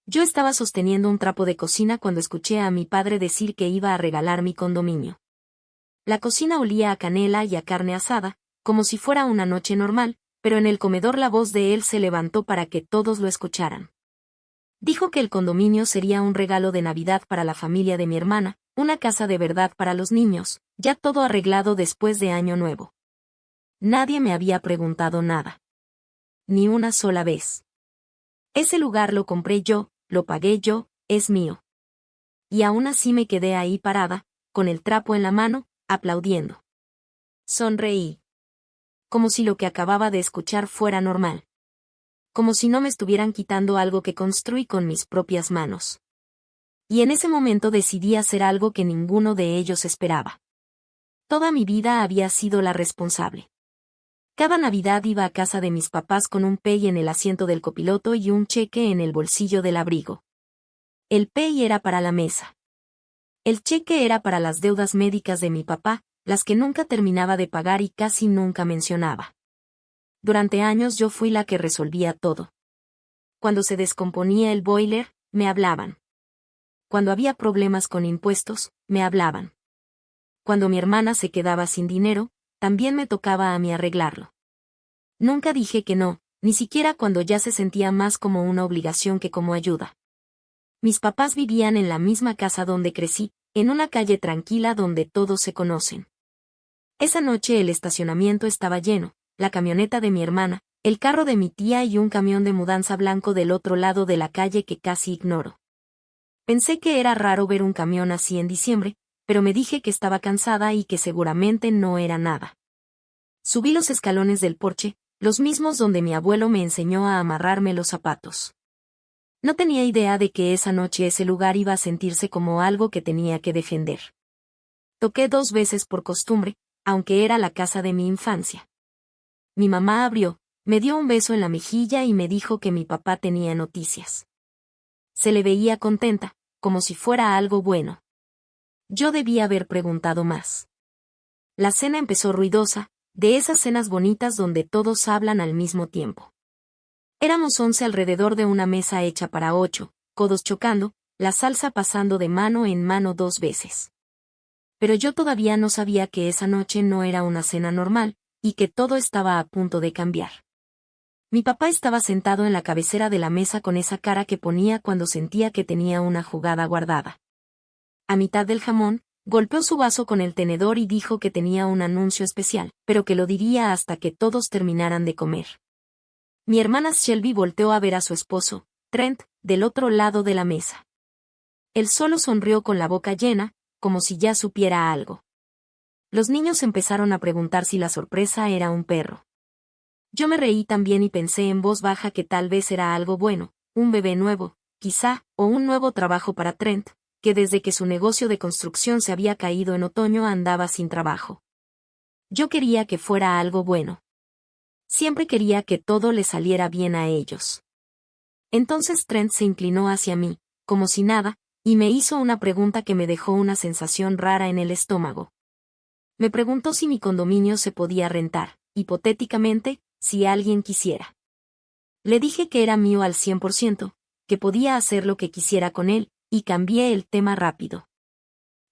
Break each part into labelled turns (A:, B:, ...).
A: Yo estaba sosteniendo un trapo de cocina cuando escuché a mi padre decir que iba a regalar mi condominio. La cocina olía a canela y a carne asada, como si fuera una noche normal, pero en el comedor la voz de él se levantó para que todos lo escucharan. Dijo que el condominio sería un regalo de Navidad para la familia de mi hermana, una casa de verdad para los niños, ya todo arreglado después de Año Nuevo. Nadie me había preguntado nada. Ni una sola vez. Ese lugar lo compré yo, lo pagué yo, es mío. Y aún así me quedé ahí parada, con el trapo en la mano, aplaudiendo. Sonreí. Como si lo que acababa de escuchar fuera normal. Como si no me estuvieran quitando algo que construí con mis propias manos. Y en ese momento decidí hacer algo que ninguno de ellos esperaba. Toda mi vida había sido la responsable. Cada Navidad iba a casa de mis papás con un pay en el asiento del copiloto y un cheque en el bolsillo del abrigo. El pay era para la mesa. El cheque era para las deudas médicas de mi papá, las que nunca terminaba de pagar y casi nunca mencionaba. Durante años yo fui la que resolvía todo. Cuando se descomponía el boiler, me hablaban. Cuando había problemas con impuestos, me hablaban. Cuando mi hermana se quedaba sin dinero, también me tocaba a mí arreglarlo. Nunca dije que no, ni siquiera cuando ya se sentía más como una obligación que como ayuda. Mis papás vivían en la misma casa donde crecí, en una calle tranquila donde todos se conocen. Esa noche el estacionamiento estaba lleno, la camioneta de mi hermana, el carro de mi tía y un camión de mudanza blanco del otro lado de la calle que casi ignoro. Pensé que era raro ver un camión así en diciembre, pero me dije que estaba cansada y que seguramente no era nada. Subí los escalones del porche, los mismos donde mi abuelo me enseñó a amarrarme los zapatos. No tenía idea de que esa noche ese lugar iba a sentirse como algo que tenía que defender. Toqué 2 veces por costumbre, aunque era la casa de mi infancia. Mi mamá abrió, me dio un beso en la mejilla y me dijo que mi papá tenía noticias. Se le veía contenta, como si fuera algo bueno. Yo debía haber preguntado más. La cena empezó ruidosa, de esas cenas bonitas donde todos hablan al mismo tiempo. Éramos 11 alrededor de una mesa hecha para 8, codos chocando, la salsa pasando de mano en mano 2 veces. Pero yo todavía no sabía que esa noche no era una cena normal, y que todo estaba a punto de cambiar. Mi papá estaba sentado en la cabecera de la mesa con esa cara que ponía cuando sentía que tenía una jugada guardada. A mitad del jamón, golpeó su vaso con el tenedor y dijo que tenía un anuncio especial, pero que lo diría hasta que todos terminaran de comer. Mi hermana Shelby volteó a ver a su esposo, Trent, del otro lado de la mesa. Él solo sonrió con la boca llena, como si ya supiera algo. Los niños empezaron a preguntar si la sorpresa era un perro. Yo me reí también y pensé en voz baja que tal vez era algo bueno, un bebé nuevo, quizá, o un nuevo trabajo para Trent, que desde que su negocio de construcción se había caído en otoño andaba sin trabajo. Yo quería que fuera algo bueno. Siempre quería que todo le saliera bien a ellos. Entonces Trent se inclinó hacia mí, como si nada, y me hizo una pregunta que me dejó una sensación rara en el estómago. Me preguntó si mi condominio se podía rentar, hipotéticamente, si alguien quisiera. Le dije que era mío al 100%, que podía hacer lo que quisiera con él, y cambié el tema rápido.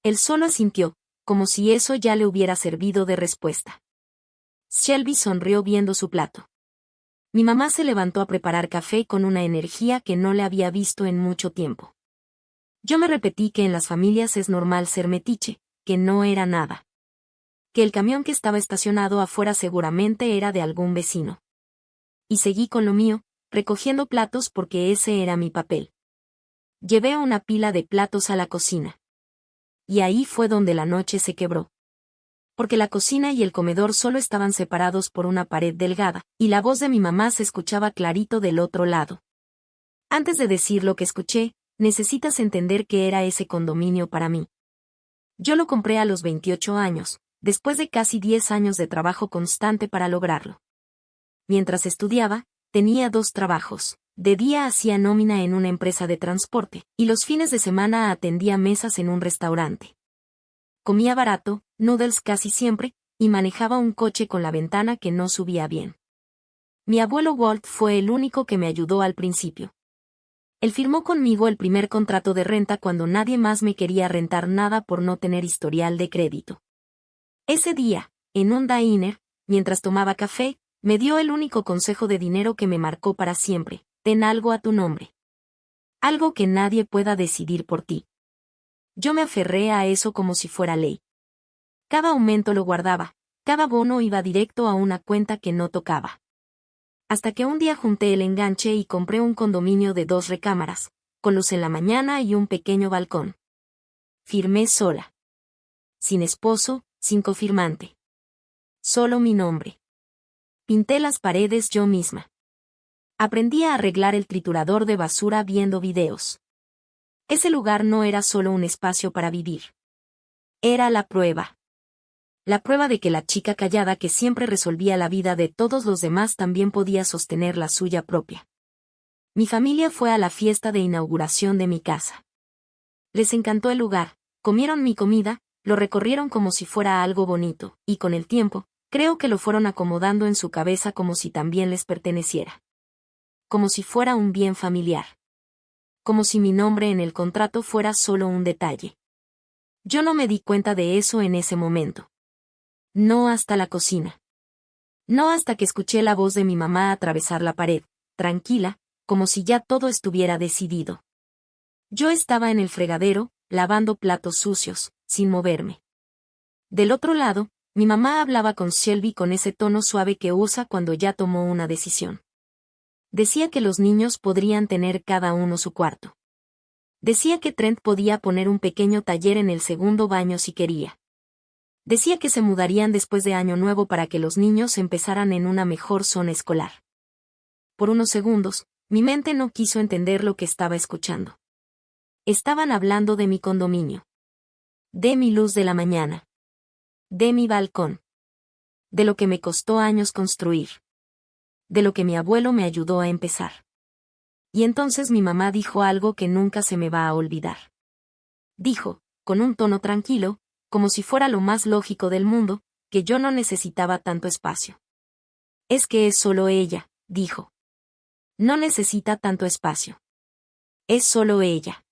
A: Él solo asintió, como si eso ya le hubiera servido de respuesta. Shelby sonrió viendo su plato. Mi mamá se levantó a preparar café con una energía que no le había visto en mucho tiempo. Yo me repetí que en las familias es normal ser metiche, que no era nada. Que el camión que estaba estacionado afuera seguramente era de algún vecino. Y seguí con lo mío, recogiendo platos porque ese era mi papel. Llevé una pila de platos a la cocina. Y ahí fue donde la noche se quebró. Porque la cocina y el comedor solo estaban separados por una pared delgada, y la voz de mi mamá se escuchaba clarito del otro lado. Antes de decir lo que escuché, necesitas entender qué era ese condominio para mí. Yo lo compré a los 28 años, después de casi 10 años de trabajo constante para lograrlo. Mientras estudiaba, tenía 2 trabajos. De día hacía nómina en una empresa de transporte, y los fines de semana atendía mesas en un restaurante. Comía barato, noodles casi siempre, y manejaba un coche con la ventana que no subía bien. Mi abuelo Walt fue el único que me ayudó al principio. Él firmó conmigo el primer contrato de renta cuando nadie más me quería rentar nada por no tener historial de crédito. Ese día, en un diner, mientras tomaba café, me dio el único consejo de dinero que me marcó para siempre: ten algo a tu nombre. Algo que nadie pueda decidir por ti. Yo me aferré a eso como si fuera ley. Cada aumento lo guardaba, cada bono iba directo a una cuenta que no tocaba. Hasta que un día junté el enganche y compré un condominio de 2 recámaras, con luz en la mañana y un pequeño balcón. Firmé sola. Sin esposo, sin cofirmante. Solo mi nombre. Pinté las paredes yo misma. Aprendí a arreglar el triturador de basura viendo videos. Ese lugar no era solo un espacio para vivir. Era la prueba. La prueba de que la chica callada que siempre resolvía la vida de todos los demás también podía sostener la suya propia. Mi familia fue a la fiesta de inauguración de mi casa. Les encantó el lugar, comieron mi comida, lo recorrieron como si fuera algo bonito, y con el tiempo, creo que lo fueron acomodando en su cabeza como si también les perteneciera. Como si fuera un bien familiar. Como si mi nombre en el contrato fuera solo un detalle. Yo no me di cuenta de eso en ese momento. No hasta la cocina. No hasta que escuché la voz de mi mamá atravesar la pared, tranquila, como si ya todo estuviera decidido. Yo estaba en el fregadero, lavando platos sucios, sin moverme. Del otro lado, mi mamá hablaba con Shelby con ese tono suave que usa cuando ya tomó una decisión. Decía que los niños podrían tener cada uno su cuarto. Decía que Trent podía poner un pequeño taller en el segundo baño si quería. Decía que se mudarían después de Año Nuevo para que los niños empezaran en una mejor zona escolar. Por unos segundos, mi mente no quiso entender lo que estaba escuchando. Estaban hablando de mi condominio. De mi luz de la mañana. De mi balcón. De lo que me costó años construir. De lo que mi abuelo me ayudó a empezar. Y entonces mi mamá dijo algo que nunca se me va a olvidar. Dijo, con un tono tranquilo, como si fuera lo más lógico del mundo, que yo no necesitaba tanto espacio. Es que es solo ella, dijo. No necesita tanto espacio. Es solo ella.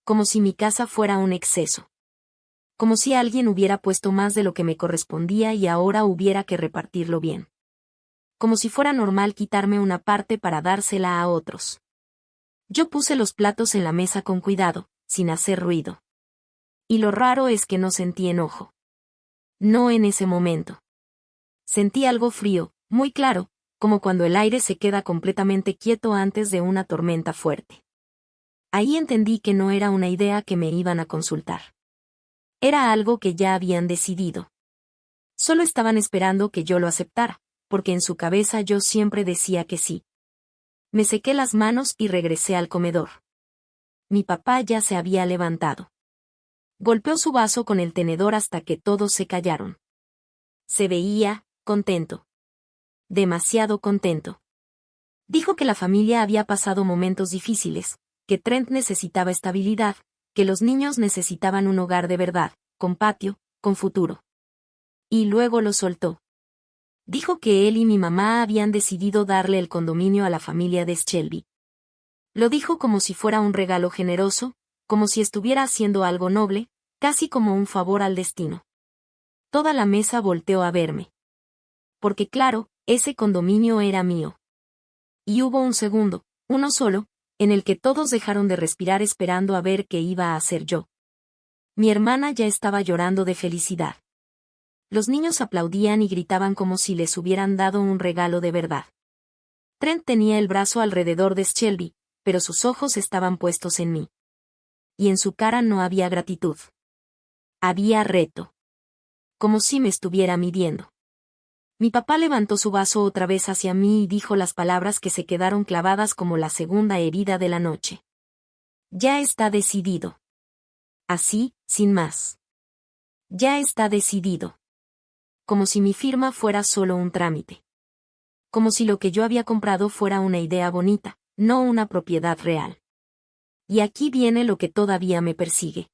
A: Como si mi casa fuera un exceso. Como si alguien hubiera puesto más de lo que me correspondía y ahora hubiera que repartirlo bien. Como si fuera normal quitarme una parte para dársela a otros. Yo puse los platos en la mesa con cuidado, sin hacer ruido. Y lo raro es que no sentí enojo. No en ese momento. Sentí algo frío, muy claro, como cuando el aire se queda completamente quieto antes de una tormenta fuerte. Ahí entendí que no era una idea que me iban a consultar. Era algo que ya habían decidido. Solo estaban esperando que yo lo aceptara, porque en su cabeza yo siempre decía que sí. Me sequé las manos y regresé al comedor. Mi papá ya se había levantado. Golpeó su vaso con el tenedor hasta que todos se callaron. Se veía, contento. Demasiado contento. Dijo que la familia había pasado momentos difíciles, que Trent necesitaba estabilidad, que los niños necesitaban un hogar de verdad, con patio, con futuro. Y luego lo soltó. Dijo que él y mi mamá habían decidido darle el condominio a la familia de Shelby. Lo dijo como si fuera un regalo generoso, como si estuviera haciendo algo noble, casi como un favor al destino. Toda la mesa volteó a verme. Porque claro, ese condominio era mío. Y hubo un segundo, uno solo, en el que todos dejaron de respirar esperando a ver qué iba a hacer yo. Mi hermana ya estaba llorando de felicidad. Los niños aplaudían y gritaban como si les hubieran dado un regalo de verdad. Trent tenía el brazo alrededor de Shelby, pero sus ojos estaban puestos en mí. Y en su cara no había gratitud. Había reto. Como si me estuviera midiendo. Mi papá levantó su vaso otra vez hacia mí y dijo las palabras que se quedaron clavadas como la segunda herida de la noche. Ya está decidido. Así, sin más. Ya está decidido. Como si mi firma fuera solo un trámite. Como si lo que yo había comprado fuera una idea bonita, no una propiedad real. Y aquí viene lo que todavía me persigue.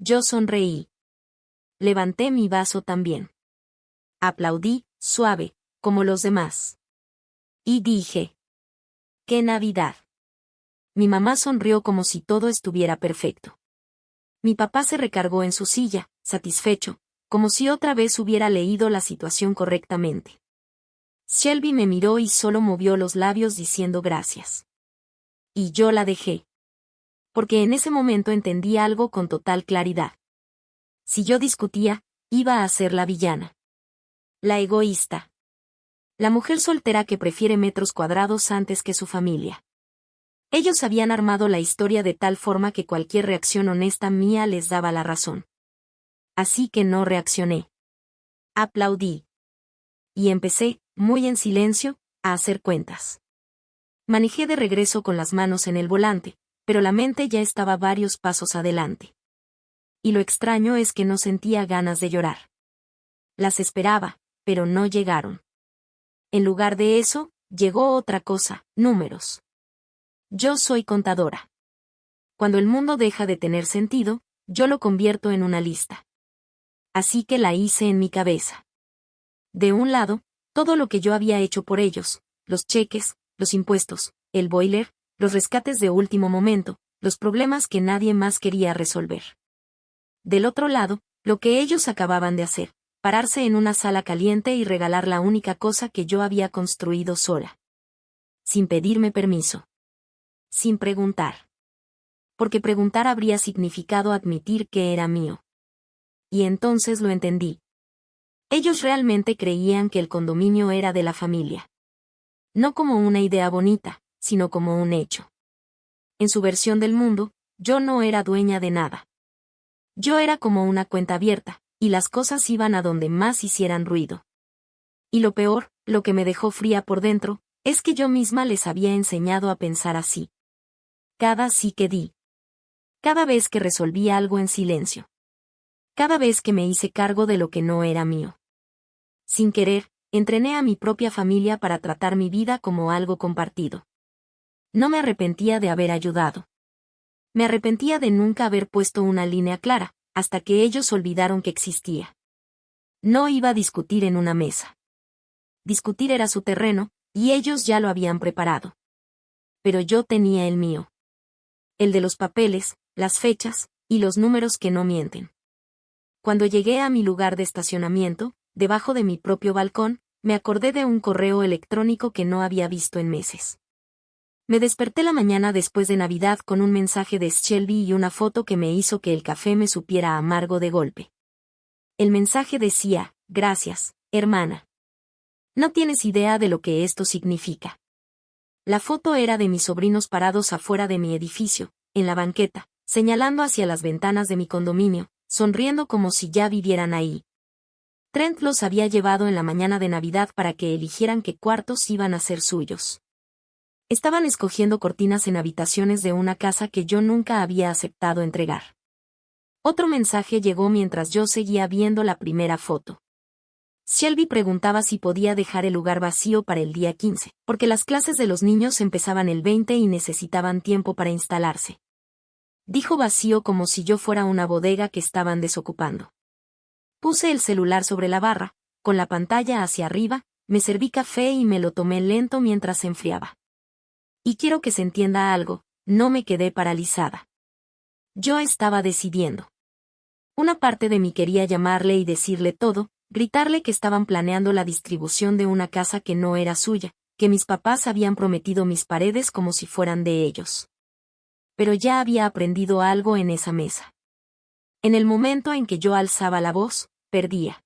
A: Yo sonreí. Levanté mi vaso también. Aplaudí, suave, como los demás. Y dije: ¡qué Navidad! Mi mamá sonrió como si todo estuviera perfecto. Mi papá se recargó en su silla, satisfecho, como si otra vez hubiera leído la situación correctamente. Shelby me miró y solo movió los labios diciendo gracias. Y yo la dejé. Porque en ese momento entendí algo con total claridad. Si yo discutía, iba a ser la villana. La egoísta. La mujer soltera que prefiere metros cuadrados antes que su familia. Ellos habían armado la historia de tal forma que cualquier reacción honesta mía les daba la razón. Así que no reaccioné. Aplaudí. Y empecé, muy en silencio, a hacer cuentas. Manejé de regreso con las manos en el volante, pero la mente ya estaba varios pasos adelante. Y lo extraño es que no sentía ganas de llorar. Las esperaba, pero no llegaron. En lugar de eso, llegó otra cosa, números. Yo soy contadora. Cuando el mundo deja de tener sentido, yo lo convierto en una lista. Así que la hice en mi cabeza. De un lado, todo lo que yo había hecho por ellos, los cheques, los impuestos, el boiler, los rescates de último momento, los problemas que nadie más quería resolver. Del otro lado, lo que ellos acababan de hacer, pararse en una sala caliente y regalar la única cosa que yo había construido sola. Sin pedirme permiso. Sin preguntar. Porque preguntar habría significado admitir que era mío. Y entonces lo entendí. Ellos realmente creían que el condominio era de la familia. No como una idea bonita, sino como un hecho. En su versión del mundo, yo no era dueña de nada. Yo era como una cuenta abierta, y las cosas iban a donde más hicieran ruido. Y lo peor, lo que me dejó fría por dentro, es que yo misma les había enseñado a pensar así. Cada sí que di. Cada vez que resolví algo en silencio. Cada vez que me hice cargo de lo que no era mío. Sin querer, entrené a mi propia familia para tratar mi vida como algo compartido. No me arrepentía de haber ayudado. Me arrepentía de nunca haber puesto una línea clara, hasta que ellos olvidaron que existía. No iba a discutir en una mesa. Discutir era su terreno, y ellos ya lo habían preparado. Pero yo tenía el mío. El de los papeles, las fechas, y los números que no mienten. Cuando llegué a mi lugar de estacionamiento, debajo de mi propio balcón, me acordé de un correo electrónico que no había visto en meses. Me desperté la mañana después de Navidad con un mensaje de Shelby y una foto que me hizo que el café me supiera amargo de golpe. El mensaje decía, gracias, hermana. No tienes idea de lo que esto significa. La foto era de mis sobrinos parados afuera de mi edificio, en la banqueta, señalando hacia las ventanas de mi condominio, sonriendo como si ya vivieran ahí. Trent los había llevado en la mañana de Navidad para que eligieran qué cuartos iban a ser suyos. Estaban escogiendo cortinas en habitaciones de una casa que yo nunca había aceptado entregar. Otro mensaje llegó mientras yo seguía viendo la primera foto. Shelby preguntaba si podía dejar el lugar vacío para el día 15, porque las clases de los niños empezaban el 20 y necesitaban tiempo para instalarse. Dijo vacío como si yo fuera una bodega que estaban desocupando. Puse el celular sobre la barra, con la pantalla hacia arriba, me serví café y me lo tomé lento mientras se enfriaba. Y quiero que se entienda algo, no me quedé paralizada. Yo estaba decidiendo. Una parte de mí quería llamarle y decirle todo, gritarle que estaban planeando la distribución de una casa que no era suya, que mis papás habían prometido mis paredes como si fueran de ellos. Pero ya había aprendido algo en esa mesa. En el momento en que yo alzaba la voz, perdía.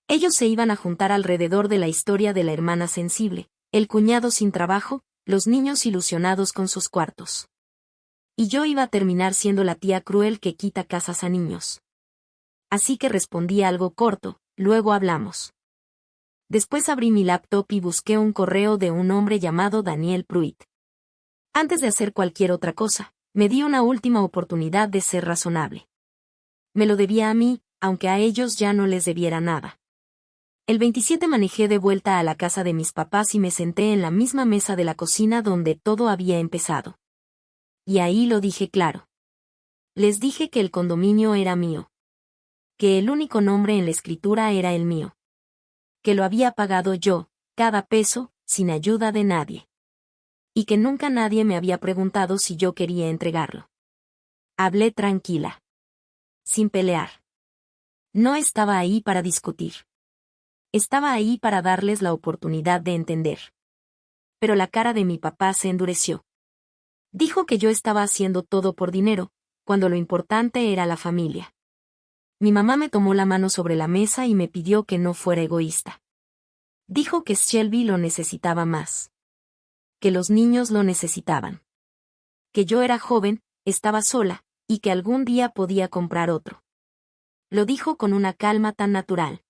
A: Ellos se iban a juntar alrededor de la historia de la hermana sensible, el cuñado sin trabajo, los niños ilusionados con sus cuartos. Y yo iba a terminar siendo la tía cruel que quita casas a niños. Así que respondí algo corto, luego hablamos. Después abrí mi laptop y busqué un correo de un hombre llamado Daniel Pruitt. Antes de hacer cualquier otra cosa, me di una última oportunidad de ser razonable. Me lo debía a mí, aunque a ellos ya no les debiera nada. El 27 manejé de vuelta a la casa de mis papás y me senté en la misma mesa de la cocina donde todo había empezado. Y ahí lo dije claro. Les dije que el condominio era mío. Que el único nombre en la escritura era el mío. Que lo había pagado yo, cada peso, sin ayuda de nadie. y que nunca nadie me había preguntado si yo quería entregarlo. Hablé tranquila. Sin pelear. No estaba ahí para discutir. Estaba ahí para darles la oportunidad de entender. Pero la cara de mi papá se endureció. Dijo que yo estaba haciendo todo por dinero, cuando lo importante era la familia. Mi mamá me tomó la mano sobre la mesa y me pidió que no fuera egoísta. Dijo que Shelby lo necesitaba más. Que los niños lo necesitaban. Que yo era joven, estaba sola, y que algún día podía comprar otro. Lo dijo con una calma tan natural.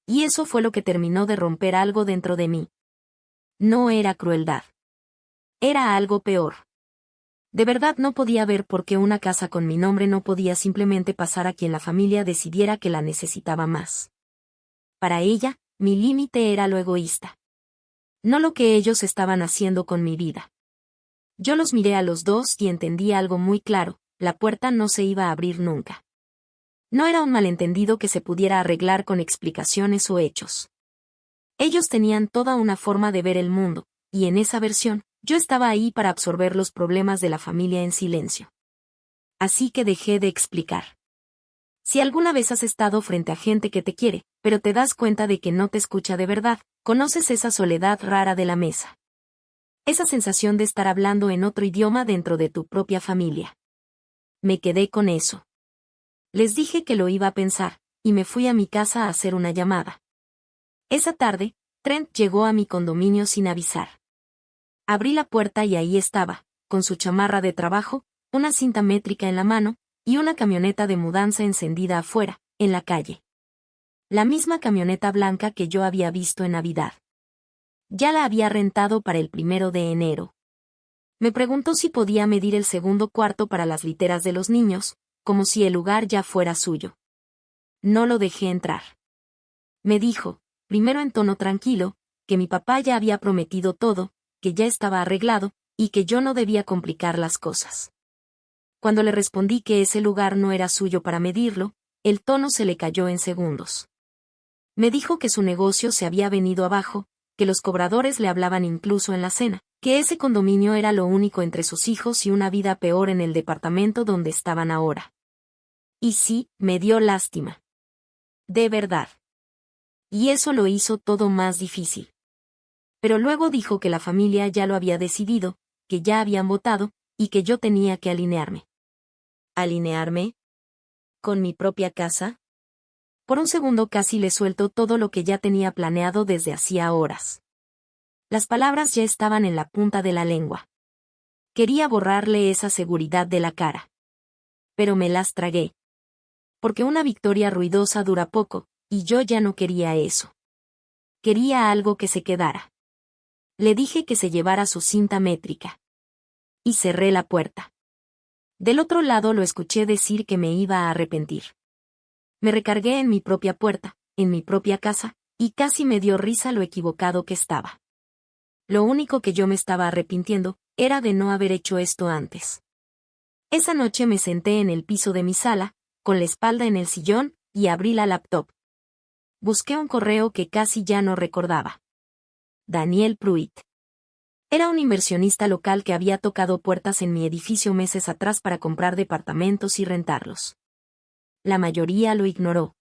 A: Y eso fue lo que terminó de romper algo dentro de mí. No era crueldad. Era algo peor. De verdad no podía ver por qué una casa con mi nombre no podía simplemente pasar a quien la familia decidiera que la necesitaba más. Para ella, mi límite era lo egoísta. No lo que ellos estaban haciendo con mi vida. Yo los miré a los dos y entendí algo muy claro: la puerta no se iba a abrir nunca. No era un malentendido que se pudiera arreglar con explicaciones o hechos. Ellos tenían toda una forma de ver el mundo, y en esa versión, yo estaba ahí para absorber los problemas de la familia en silencio. Así que dejé de explicar. Si alguna vez has estado frente a gente que te quiere, pero te das cuenta de que no te escucha de verdad, conoces esa soledad rara de la mesa. Esa sensación de estar hablando en otro idioma dentro de tu propia familia. Me quedé con eso. Les dije que lo iba a pensar, y me fui a mi casa a hacer una llamada. Esa tarde, Trent llegó a mi condominio sin avisar. Abrí la puerta y ahí estaba, con su chamarra de trabajo, una cinta métrica en la mano, y una camioneta de mudanza encendida afuera, en la calle. La misma camioneta blanca que yo había visto en Navidad. Ya la había rentado para el 1 de enero. Me preguntó si podía medir el segundo cuarto para las literas de los niños, como si el lugar ya fuera suyo. No lo dejé entrar. Me dijo, primero en tono tranquilo, que mi papá ya había prometido todo, que ya estaba arreglado, y que yo no debía complicar las cosas. Cuando le respondí que ese lugar no era suyo para medirlo, el tono se le cayó en segundos. Me dijo que su negocio se había venido abajo, que los cobradores le hablaban incluso en la cena, que ese condominio era lo único entre sus hijos y una vida peor en el departamento donde estaban ahora. Y sí, me dio lástima. De verdad. Y eso lo hizo todo más difícil. Pero luego dijo que la familia ya lo había decidido, que ya habían votado, y que yo tenía que alinearme. ¿Alinearme? ¿Con mi propia casa? Por un segundo casi le suelto todo lo que ya tenía planeado desde hacía horas. Las palabras ya estaban en la punta de la lengua. Quería borrarle esa seguridad de la cara. Pero me las tragué. Porque una victoria ruidosa dura poco, y yo ya no quería eso. Quería algo que se quedara. Le dije que se llevara su cinta métrica. Y cerré la puerta. Del otro lado lo escuché decir que me iba a arrepentir. Me recargué en mi propia puerta, en mi propia casa, y casi me dio risa lo equivocado que estaba. Lo único que yo me estaba arrepintiendo era de no haber hecho esto antes. Esa noche me senté en el piso de mi sala, con la espalda en el sillón, y abrí la laptop. Busqué un correo que casi ya no recordaba. Daniel Pruitt. Era un inversionista local que había tocado puertas en mi edificio meses atrás para comprar departamentos y rentarlos. La mayoría lo ignoró.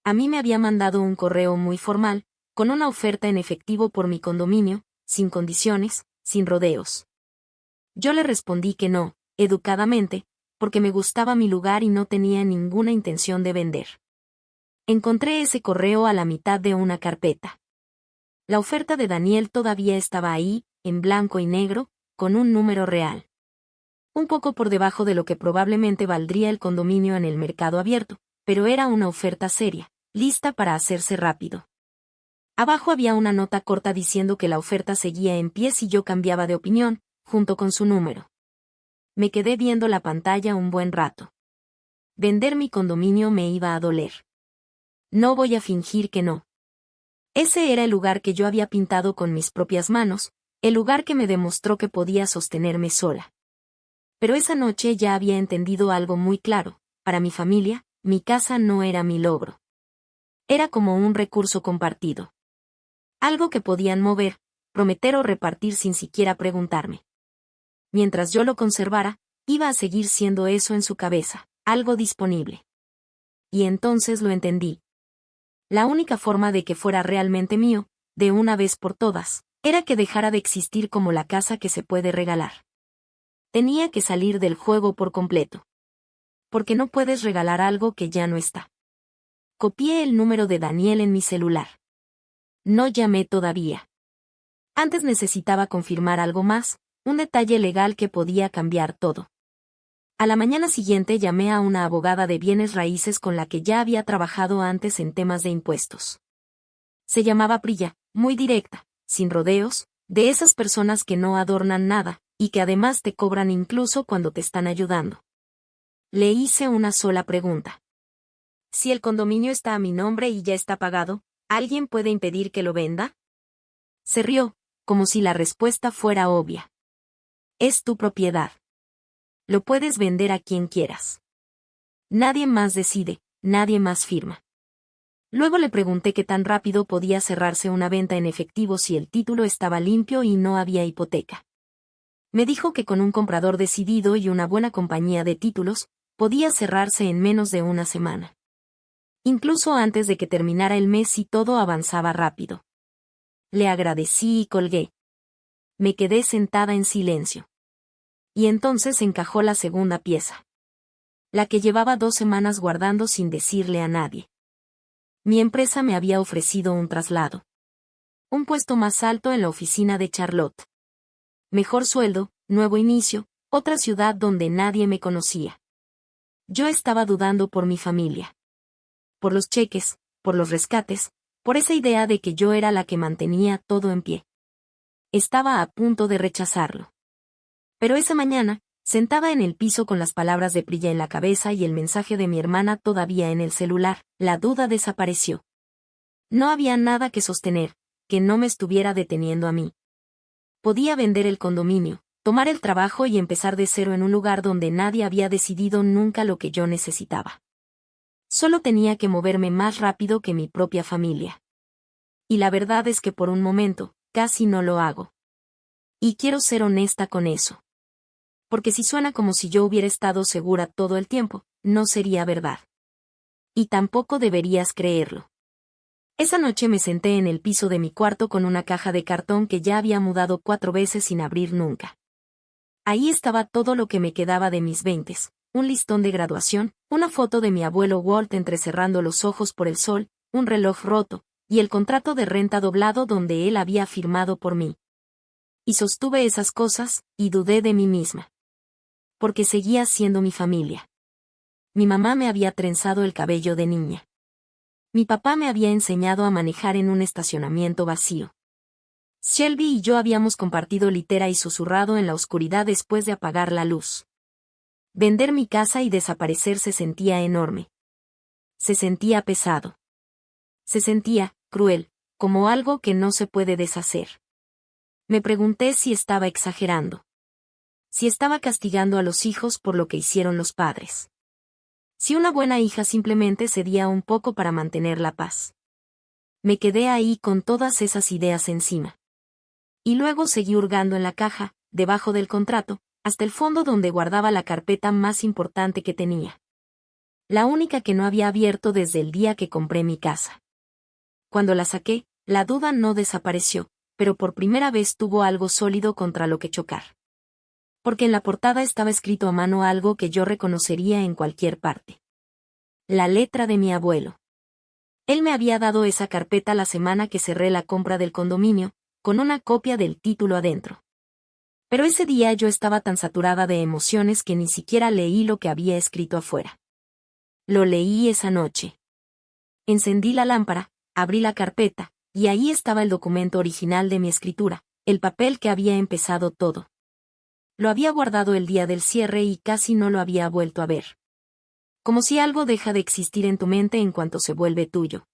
A: A mí me había mandado un correo muy formal, con una oferta en efectivo por mi condominio, sin condiciones, sin rodeos. Yo le respondí que no, educadamente, porque me gustaba mi lugar y no tenía ninguna intención de vender. Encontré ese correo a la mitad de una carpeta. La oferta de Daniel todavía estaba ahí, en blanco y negro, con un número real. Un poco por debajo de lo que probablemente valdría el condominio en el mercado abierto, pero era una oferta seria, lista para hacerse rápido. Abajo había una nota corta diciendo que la oferta seguía en pie si yo cambiaba de opinión, junto con su número. Me quedé viendo la pantalla un buen rato. Vender mi condominio me iba a doler. No voy a fingir que no. Ese era el lugar que yo había pintado con mis propias manos, el lugar que me demostró que podía sostenerme sola. Pero esa noche ya había entendido algo muy claro: para mi familia, mi casa no era mi logro. Era como un recurso compartido. Algo que podían mover, prometer o repartir sin siquiera preguntarme. Mientras yo lo conservara, iba a seguir siendo eso en su cabeza, algo disponible. Y entonces lo entendí. La única forma de que fuera realmente mío, de una vez por todas, era que dejara de existir como la casa que se puede regalar. Tenía que salir del juego por completo. Porque no puedes regalar algo que ya no está. Copié el número de Daniel en mi celular. No llamé todavía. Antes necesitaba confirmar algo más, un detalle legal que podía cambiar todo. A la mañana siguiente llamé a una abogada de bienes raíces con la que ya había trabajado antes en temas de impuestos. Se llamaba Priya, muy directa, sin rodeos, de esas personas que no adornan nada, y que además te cobran incluso cuando te están ayudando. Le hice una sola pregunta. Si el condominio está a mi nombre y ya está pagado, ¿alguien puede impedir que lo venda? Se rió, como si la respuesta fuera obvia. Es tu propiedad. Lo puedes vender a quien quieras. Nadie más decide, nadie más firma. Luego le pregunté qué tan rápido podía cerrarse una venta en efectivo si el título estaba limpio y no había hipoteca. Me dijo que con un comprador decidido y una buena compañía de títulos, podía cerrarse en menos de una semana. Incluso antes de que terminara el mes y todo avanzaba rápido. Le agradecí y colgué. Me quedé sentada en silencio. Y entonces encajó la segunda pieza. La que llevaba 2 semanas guardando sin decirle a nadie. Mi empresa me había ofrecido un traslado. Un puesto más alto en la oficina de Charlotte. Mejor sueldo, nuevo inicio, otra ciudad donde nadie me conocía. Yo estaba dudando por mi familia. Por los cheques, por los rescates, por esa idea de que yo era la que mantenía todo en pie. Estaba a punto de rechazarlo. Pero esa mañana, sentada en el piso con las palabras de Priya en la cabeza y el mensaje de mi hermana todavía en el celular, la duda desapareció. No había nada que sostener, que no me estuviera deteniendo a mí. Podía vender el condominio, tomar el trabajo y empezar de cero en un lugar donde nadie había decidido nunca lo que yo necesitaba. Solo tenía que moverme más rápido que mi propia familia. Y la verdad es que por un momento, casi no lo hago. Y quiero ser honesta con eso. Porque si suena como si yo hubiera estado segura todo el tiempo, no sería verdad. Y tampoco deberías creerlo. Esa noche me senté en el piso de mi cuarto con una caja de cartón que ya había mudado 4 veces sin abrir nunca. Ahí estaba todo lo que me quedaba de mis 20, un listón de graduación, una foto de mi abuelo Walt entrecerrando los ojos por el sol, un reloj roto, y el contrato de renta doblado donde él había firmado por mí. Y sostuve esas cosas, y dudé de mí misma. Porque seguía siendo mi familia. Mi mamá me había trenzado el cabello de niña. Mi papá me había enseñado a manejar en un estacionamiento vacío. Shelby y yo habíamos compartido litera y susurrado en la oscuridad después de apagar la luz. Vender mi casa y desaparecer se sentía enorme. Se sentía pesado. Se sentía, cruel, como algo que no se puede deshacer. Me pregunté si estaba exagerando. Si estaba castigando a los hijos por lo que hicieron los padres. Si una buena hija simplemente cedía un poco para mantener la paz. Me quedé ahí con todas esas ideas encima. Y luego seguí hurgando en la caja, debajo del contrato, hasta el fondo donde guardaba la carpeta más importante que tenía. La única que no había abierto desde el día que compré mi casa. Cuando la saqué, la duda no desapareció, pero por primera vez tuvo algo sólido contra lo que chocar. Porque en la portada estaba escrito a mano algo que yo reconocería en cualquier parte. La letra de mi abuelo. Él me había dado esa carpeta la semana que cerré la compra del condominio, con una copia del título adentro. Pero ese día yo estaba tan saturada de emociones que ni siquiera leí lo que había escrito afuera. Lo leí esa noche. Encendí la lámpara, abrí la carpeta, y ahí estaba el documento original de mi escritura, el papel que había empezado todo. Lo había guardado el día del cierre y casi no lo había vuelto a ver. Como si algo deja de existir en tu mente en cuanto se vuelve tuyo.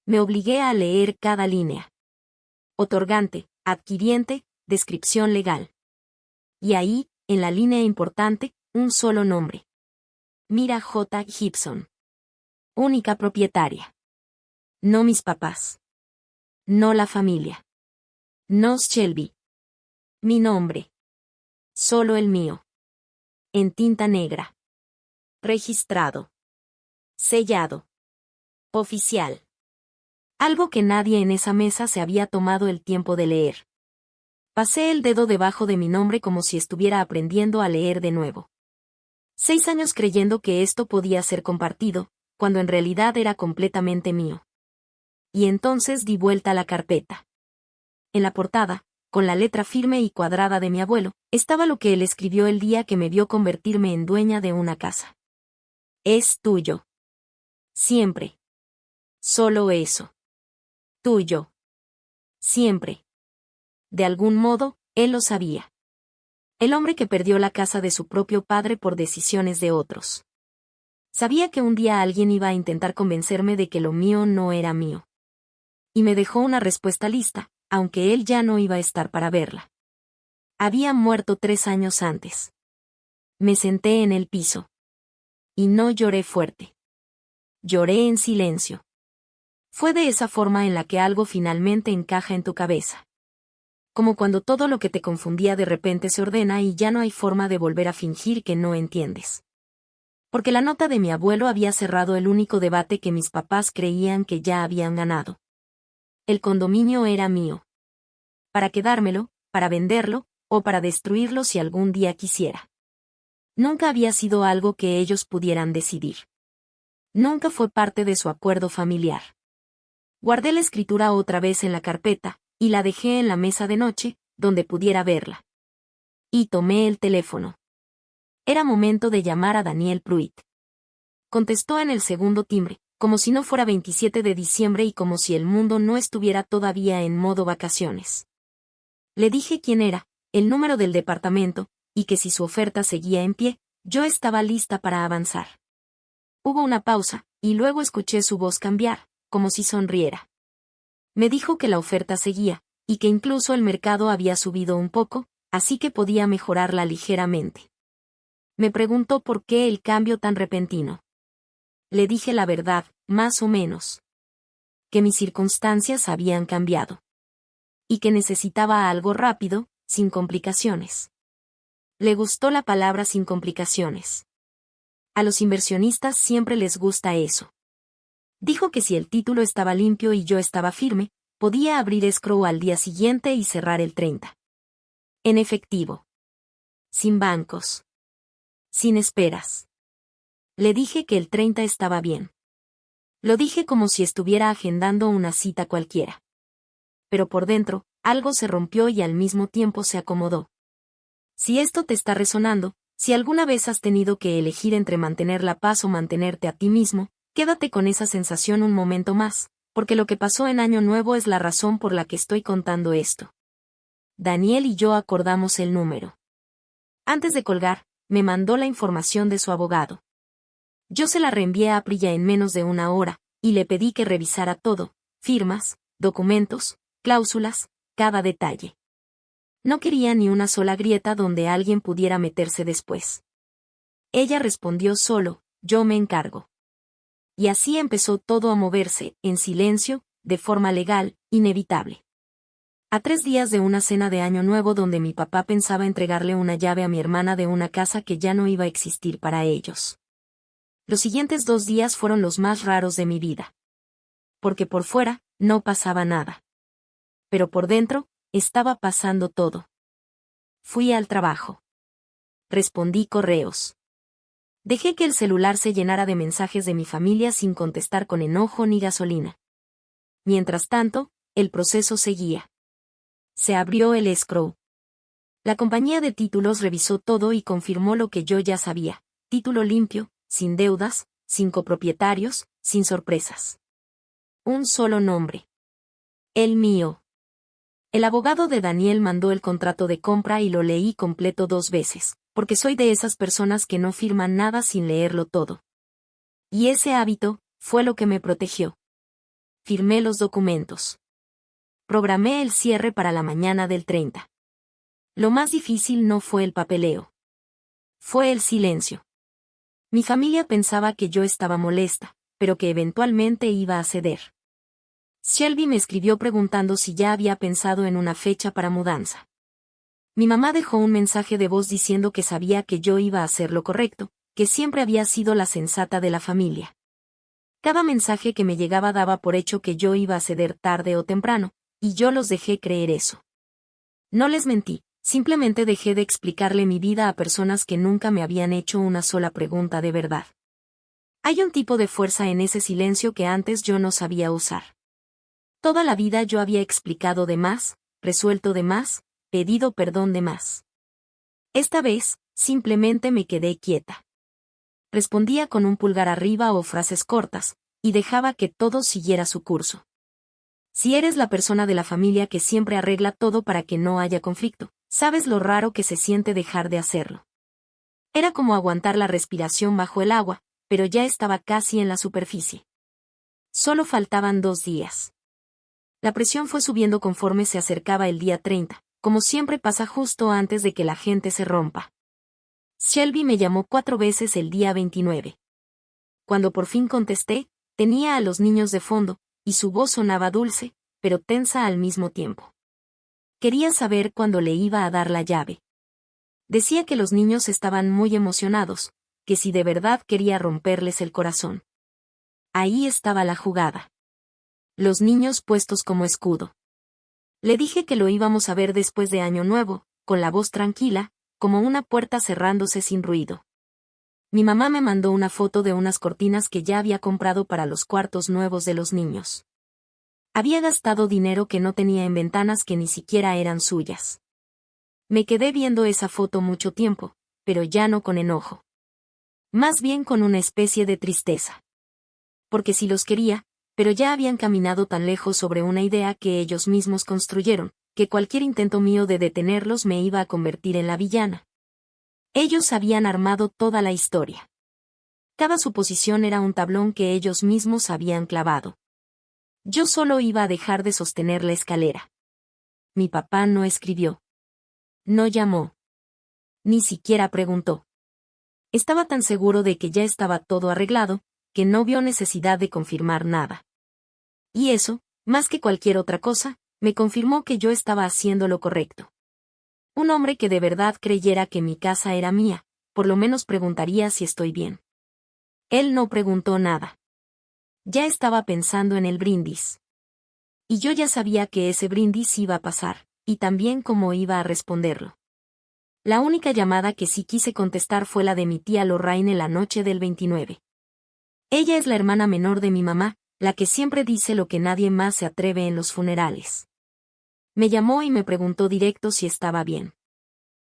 A: Me obligué a leer cada línea. Otorgante, adquiriente, descripción legal. Y ahí, en la línea importante, un solo nombre. Mira J. Gibson. Única propietaria. No mis papás. No la familia. Nos Shelby. Mi nombre. Solo el mío. En tinta negra. Registrado. Sellado. Oficial. Algo que nadie en esa mesa se había tomado el tiempo de leer. Pasé el dedo debajo de mi nombre como si estuviera aprendiendo a leer de nuevo. 6 años creyendo que esto podía ser compartido, cuando en realidad era completamente mío. Y entonces di vuelta a la carpeta. En la portada, con la letra firme y cuadrada de mi abuelo, estaba lo que él escribió el día que me vio convertirme en dueña de una casa. Es tuyo. Siempre. Solo eso. Tuyo. Siempre. De algún modo, él lo sabía. El hombre que perdió la casa de su propio padre por decisiones de otros. Sabía que un día alguien iba a intentar convencerme de que lo mío no era mío. Y me dejó una respuesta lista, aunque él ya no iba a estar para verla. Había muerto 3 años antes. Me senté en el piso. Y no lloré fuerte. Lloré en silencio. Fue de esa forma en la que algo finalmente encaja en tu cabeza. Como cuando todo lo que te confundía de repente se ordena y ya no hay forma de volver a fingir que no entiendes. Porque la nota de mi abuelo había cerrado el único debate que mis papás creían que ya habían ganado. El condominio era mío. Para quedármelo, para venderlo, o para destruirlo si algún día quisiera. Nunca había sido algo que ellos pudieran decidir. Nunca fue parte de su acuerdo familiar. Guardé la escritura otra vez en la carpeta, y la dejé en la mesa de noche, donde pudiera verla. Y tomé el teléfono. Era momento de llamar a Daniel Pruitt. Contestó en el segundo timbre, como si no fuera 27 de diciembre y como si el mundo no estuviera todavía en modo vacaciones. Le dije quién era, el número del departamento, y que si su oferta seguía en pie, yo estaba lista para avanzar. Hubo una pausa, y luego escuché su voz cambiar, como si sonriera. Me dijo que la oferta seguía, y que incluso el mercado había subido un poco, así que podía mejorarla ligeramente. Me preguntó por qué el cambio tan repentino. Le dije la verdad, más o menos. Que mis circunstancias habían cambiado. Y que necesitaba algo rápido, sin complicaciones. Le gustó la palabra sin complicaciones. A los inversionistas siempre les gusta eso. Dijo que si el título estaba limpio y yo estaba firme, podía abrir escrow al día siguiente y cerrar el 30. En efectivo. Sin bancos. Sin esperas. Le dije que el 30 estaba bien. Lo dije como si estuviera agendando una cita cualquiera. Pero por dentro, algo se rompió y al mismo tiempo se acomodó. Si esto te está resonando, si alguna vez has tenido que elegir entre mantener la paz o mantenerte a ti mismo, quédate con esa sensación un momento más, porque lo que pasó en Año Nuevo es la razón por la que estoy contando esto. Daniel y yo acordamos el número. Antes de colgar, me mandó la información de su abogado. Yo se la reenvié a Priya en menos de 1 hora, y le pedí que revisara todo, firmas, documentos, cláusulas, cada detalle. No quería ni una sola grieta donde alguien pudiera meterse después. Ella respondió solo, yo me encargo. Y así empezó todo a moverse, en silencio, de forma legal, inevitable. A 3 días de una cena de Año Nuevo donde mi papá pensaba entregarle una llave a mi hermana de una casa que ya no iba a existir para ellos. Los siguientes 2 días fueron los más raros de mi vida. Porque por fuera, no pasaba nada. Pero por dentro, estaba pasando todo. Fui al trabajo. Respondí correos. Dejé que el celular se llenara de mensajes de mi familia sin contestar con enojo ni gasolina. Mientras tanto, el proceso seguía. Se abrió el escrow. La compañía de títulos revisó todo y confirmó lo que yo ya sabía. Título limpio, sin deudas, sin copropietarios, sin sorpresas. Un solo nombre. El mío. El abogado de Daniel mandó el contrato de compra y lo leí completo 2 veces, porque soy de esas personas que no firman nada sin leerlo todo. Y ese hábito fue lo que me protegió. Firmé los documentos. Programé el cierre para la mañana del 30. Lo más difícil no fue el papeleo. Fue el silencio. Mi familia pensaba que yo estaba molesta, pero que eventualmente iba a ceder. Shelby me escribió preguntando si ya había pensado en una fecha para mudanza. Mi mamá dejó un mensaje de voz diciendo que sabía que yo iba a hacer lo correcto, que siempre había sido la sensata de la familia. Cada mensaje que me llegaba daba por hecho que yo iba a ceder tarde o temprano, y yo los dejé creer eso. No les mentí, simplemente dejé de explicarle mi vida a personas que nunca me habían hecho una sola pregunta de verdad. Hay un tipo de fuerza en ese silencio que antes yo no sabía usar. Toda la vida yo había explicado de más, resuelto de más, pedido perdón de más. Esta vez, simplemente me quedé quieta. Respondía con un pulgar arriba o frases cortas, y dejaba que todo siguiera su curso. Si eres la persona de la familia que siempre arregla todo para que no haya conflicto, sabes lo raro que se siente dejar de hacerlo. Era como aguantar la respiración bajo el agua, pero ya estaba casi en la superficie. Solo faltaban 2 días. La presión fue subiendo conforme se acercaba el día 30, como siempre pasa justo antes de que la gente se rompa. Shelby me llamó 4 veces el día 29. Cuando por fin contesté, tenía a los niños de fondo, y su voz sonaba dulce, pero tensa al mismo tiempo. Quería saber cuándo le iba a dar la llave. Decía que los niños estaban muy emocionados, que si de verdad quería romperles el corazón. Ahí estaba la jugada. Los niños puestos como escudo. Le dije que lo íbamos a ver después de Año Nuevo, con la voz tranquila, como una puerta cerrándose sin ruido. Mi mamá me mandó una foto de unas cortinas que ya había comprado para los cuartos nuevos de los niños. Había gastado dinero que no tenía en ventanas que ni siquiera eran suyas. Me quedé viendo esa foto mucho tiempo, pero ya no con enojo. Más bien con una especie de tristeza. Porque sí los quería, pero ya habían caminado tan lejos sobre una idea que ellos mismos construyeron, que cualquier intento mío de detenerlos me iba a convertir en la villana. Ellos habían armado toda la historia. Cada suposición era un tablón que ellos mismos habían clavado. Yo solo iba a dejar de sostener la escalera. Mi papá no escribió. No llamó. Ni siquiera preguntó. Estaba tan seguro de que ya estaba todo arreglado, que no vio necesidad de confirmar nada. Y eso, más que cualquier otra cosa, me confirmó que yo estaba haciendo lo correcto. Un hombre que de verdad creyera que mi casa era mía, por lo menos preguntaría si estoy bien. Él no preguntó nada. Ya estaba pensando en el brindis. Y yo ya sabía que ese brindis iba a pasar, y también cómo iba a responderlo. La única llamada que sí quise contestar fue la de mi tía Lorraine la noche del 29. Ella es la hermana menor de mi mamá, la que siempre dice lo que nadie más se atreve en los funerales. Me llamó y me preguntó directo si estaba bien.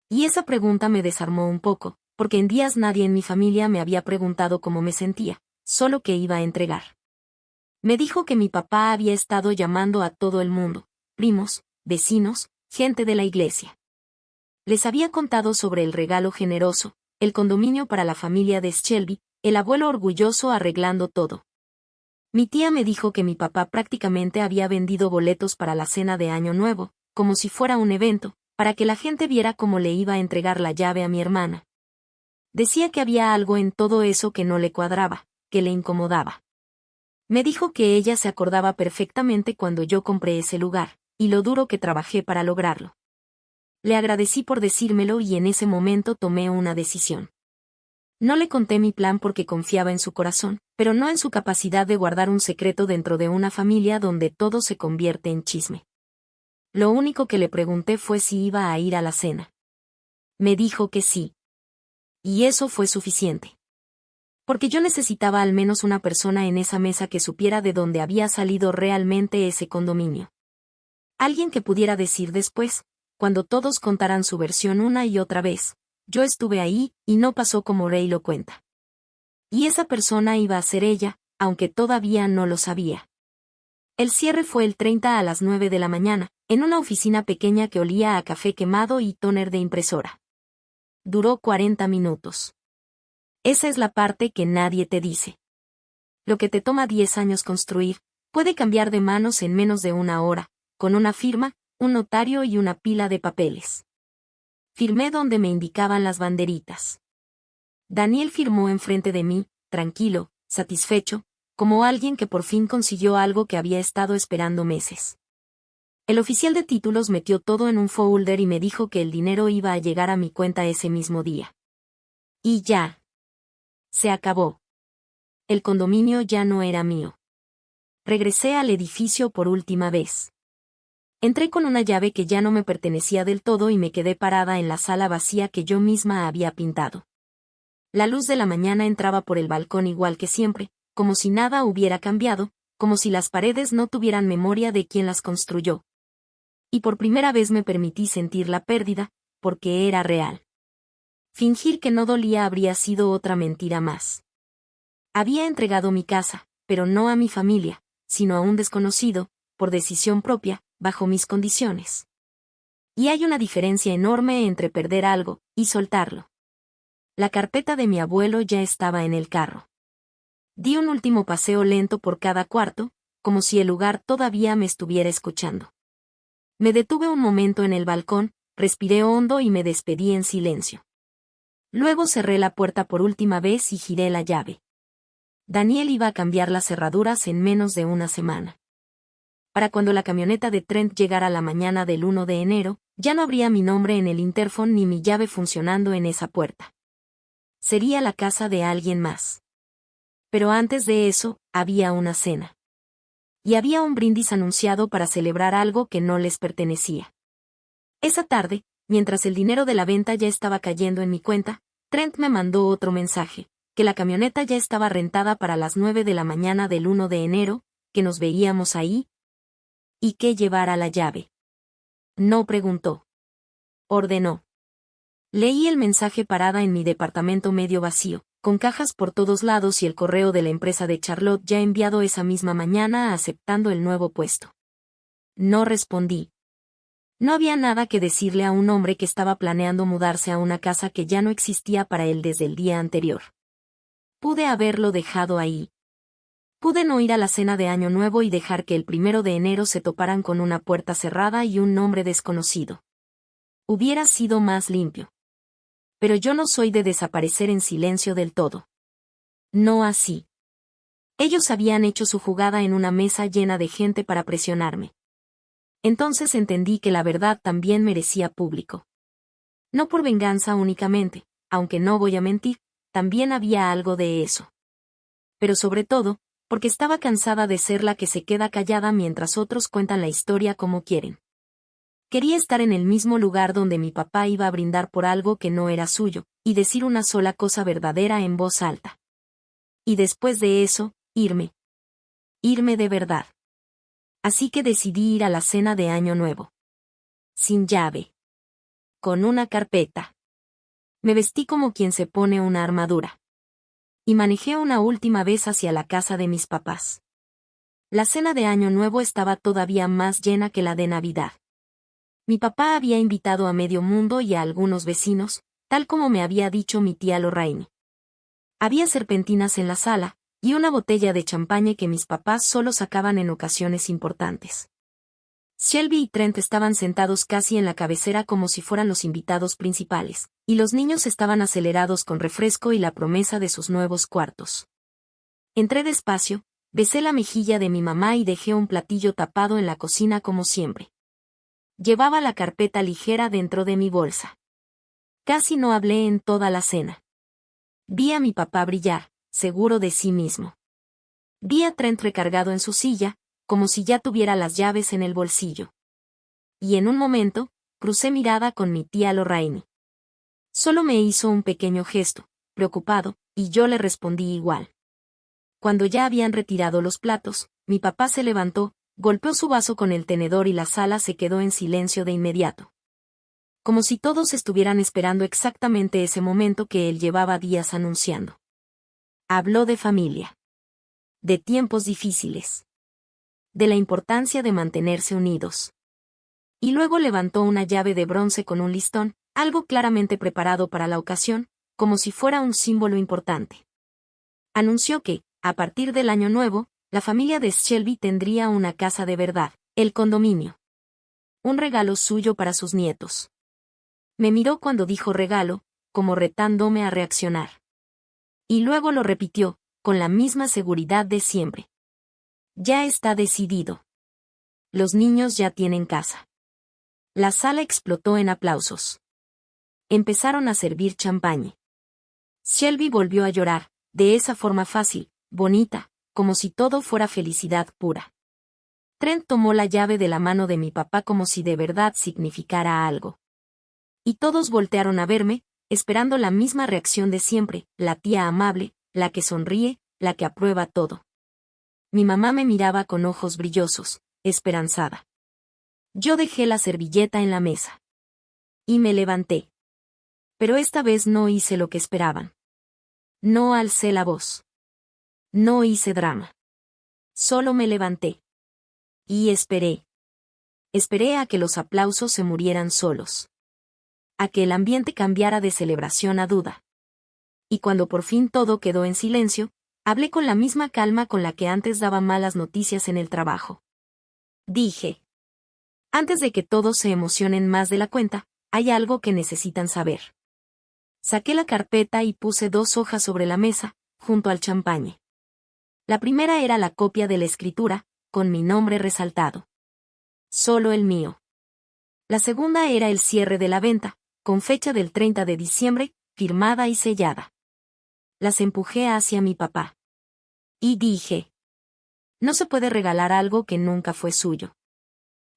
A: Y esa pregunta me desarmó un poco, porque en días nadie en mi familia me había preguntado cómo me sentía, solo que iba a entregar. Me dijo que mi papá había estado llamando a todo el mundo, primos, vecinos, gente de la iglesia. Les había contado sobre el regalo generoso, el condominio para la familia de Shelby, el abuelo orgulloso arreglando todo. Mi tía me dijo que mi papá prácticamente había vendido boletos para la cena de Año Nuevo, como si fuera un evento, para que la gente viera cómo le iba a entregar la llave a mi hermana. Decía que había algo en todo eso que no le cuadraba, que le incomodaba. Me dijo que ella se acordaba perfectamente cuando yo compré ese lugar, y lo duro que trabajé para lograrlo. Le agradecí por decírmelo y en ese momento tomé una decisión. No le conté mi plan porque confiaba en su corazón, pero no en su capacidad de guardar un secreto dentro de una familia donde todo se convierte en chisme. Lo único que le pregunté fue si iba a ir a la cena. Me dijo que sí. Y eso fue suficiente. Porque yo necesitaba al menos una persona en esa mesa que supiera de dónde había salido realmente ese condominio. Alguien que pudiera decir después, cuando todos contaran su versión una y otra vez, yo estuve ahí, y no pasó como Ray lo cuenta. Y esa persona iba a ser ella, aunque todavía no lo sabía. El cierre fue el 30 a las 9 de la mañana, en una oficina pequeña que olía a café quemado y tóner de impresora. Duró 40 minutos. Esa es la parte que nadie te dice. Lo que te toma 10 años construir, puede cambiar de manos en menos de una hora, con una firma, un notario y una pila de papeles. Firmé donde me indicaban las banderitas. Daniel firmó enfrente de mí, tranquilo, satisfecho, como alguien que por fin consiguió algo que había estado esperando meses. El oficial de títulos metió todo en un folder y me dijo que el dinero iba a llegar a mi cuenta ese mismo día. Y ya. Se acabó. El condominio ya no era mío. Regresé al edificio por última vez. Entré con una llave que ya no me pertenecía del todo y me quedé parada en la sala vacía que yo misma había pintado. La luz de la mañana entraba por el balcón igual que siempre, como si nada hubiera cambiado, como si las paredes no tuvieran memoria de quién las construyó. Y por primera vez me permití sentir la pérdida, porque era real. Fingir que no dolía habría sido otra mentira más. Había entregado mi casa, pero no a mi familia, sino a un desconocido, por decisión propia, bajo mis condiciones. Y hay una diferencia enorme entre perder algo y soltarlo. La carpeta de mi abuelo ya estaba en el carro. Di un último paseo lento por cada cuarto, como si el lugar todavía me estuviera escuchando. Me detuve un momento en el balcón, respiré hondo y me despedí en silencio. Luego cerré la puerta por última vez y giré la llave. Daniel iba a cambiar las cerraduras en menos de una semana. Para cuando la camioneta de Trent llegara la mañana del 1 de enero, ya no habría mi nombre en el interfón ni mi llave funcionando en esa puerta. Sería la casa de alguien más. Pero antes de eso, había una cena. Y había un brindis anunciado para celebrar algo que no les pertenecía. Esa tarde, mientras el dinero de la venta ya estaba cayendo en mi cuenta, Trent me mandó otro mensaje, que la camioneta ya estaba rentada para las 9 de la mañana del 1 de enero, que nos veíamos ahí, y que llevara la llave. No preguntó. Ordenó. Leí el mensaje parada en mi departamento medio vacío, con cajas por todos lados y el correo de la empresa de Charlotte ya enviado esa misma mañana aceptando el nuevo puesto. No respondí. No había nada que decirle a un hombre que estaba planeando mudarse a una casa que ya no existía para él desde el día anterior. Pude haberlo dejado ahí. Pude no ir a la cena de Año Nuevo y dejar que el 1 de enero se toparan con una puerta cerrada y un nombre desconocido. Hubiera sido más limpio. Pero yo no soy de desaparecer en silencio del todo. No así. Ellos habían hecho su jugada en una mesa llena de gente para presionarme. Entonces entendí que la verdad también merecía público. No por venganza únicamente, aunque no voy a mentir, también había algo de eso. Pero sobre todo, porque estaba cansada de ser la que se queda callada mientras otros cuentan la historia como quieren. Quería estar en el mismo lugar donde mi papá iba a brindar por algo que no era suyo, y decir una sola cosa verdadera en voz alta. Y después de eso, irme. Irme de verdad. Así que decidí ir a la cena de Año Nuevo. Sin llave. Con una carpeta. Me vestí como quien se pone una armadura. Y manejé una última vez hacia la casa de mis papás. La cena de Año Nuevo estaba todavía más llena que la de Navidad. Mi papá había invitado a medio mundo y a algunos vecinos, tal como me había dicho mi tía Lorraine. Había serpentinas en la sala, y una botella de champaña que mis papás solo sacaban en ocasiones importantes. Shelby y Trent estaban sentados casi en la cabecera como si fueran los invitados principales, y los niños estaban acelerados con refresco y la promesa de sus nuevos cuartos. Entré despacio, besé la mejilla de mi mamá y dejé un platillo tapado en la cocina como siempre. Llevaba la carpeta ligera dentro de mi bolsa. Casi no hablé en toda la cena. Vi a mi papá brillar, seguro de sí mismo. Vi a Trent recargado en su silla, como si ya tuviera las llaves en el bolsillo. Y en un momento, crucé mirada con mi tía Lorraine. Solo me hizo un pequeño gesto, preocupado, y yo le respondí igual. Cuando ya habían retirado los platos, mi papá se levantó, golpeó su vaso con el tenedor y la sala se quedó en silencio de inmediato. Como si todos estuvieran esperando exactamente ese momento que él llevaba días anunciando. Habló de familia. De tiempos difíciles. De la importancia de mantenerse unidos. Y luego levantó una llave de bronce con un listón, algo claramente preparado para la ocasión, como si fuera un símbolo importante. Anunció que, a partir del año nuevo, la familia de Shelby tendría una casa de verdad, el condominio. Un regalo suyo para sus nietos. Me miró cuando dijo regalo, como retándome a reaccionar. Y luego lo repitió, con la misma seguridad de siempre. Ya está decidido. Los niños ya tienen casa. La sala explotó en aplausos. Empezaron a servir champagne. Shelby volvió a llorar, de esa forma fácil, bonita, como si todo fuera felicidad pura. Trent tomó la llave de la mano de mi papá como si de verdad significara algo. Y todos voltearon a verme, esperando la misma reacción de siempre, la tía amable, la que sonríe, la que aprueba todo. Mi mamá me miraba con ojos brillosos, esperanzada. Yo dejé la servilleta en la mesa. Y me levanté. Pero esta vez no hice lo que esperaban. No alcé la voz. No hice drama. Solo me levanté. Y esperé. Esperé a que los aplausos se murieran solos. A que el ambiente cambiara de celebración a duda. Y cuando por fin todo quedó en silencio, hablé con la misma calma con la que antes daba malas noticias en el trabajo. Dije: antes de que todos se emocionen más de la cuenta, hay algo que necesitan saber. Saqué la carpeta y puse 2 hojas sobre la mesa, junto al champagne. La primera era la copia de la escritura, con mi nombre resaltado. Solo el mío. La segunda era el cierre de la venta, con fecha del 30 de diciembre, firmada y sellada. Las empujé hacia mi papá. Y dije: no se puede regalar algo que nunca fue suyo.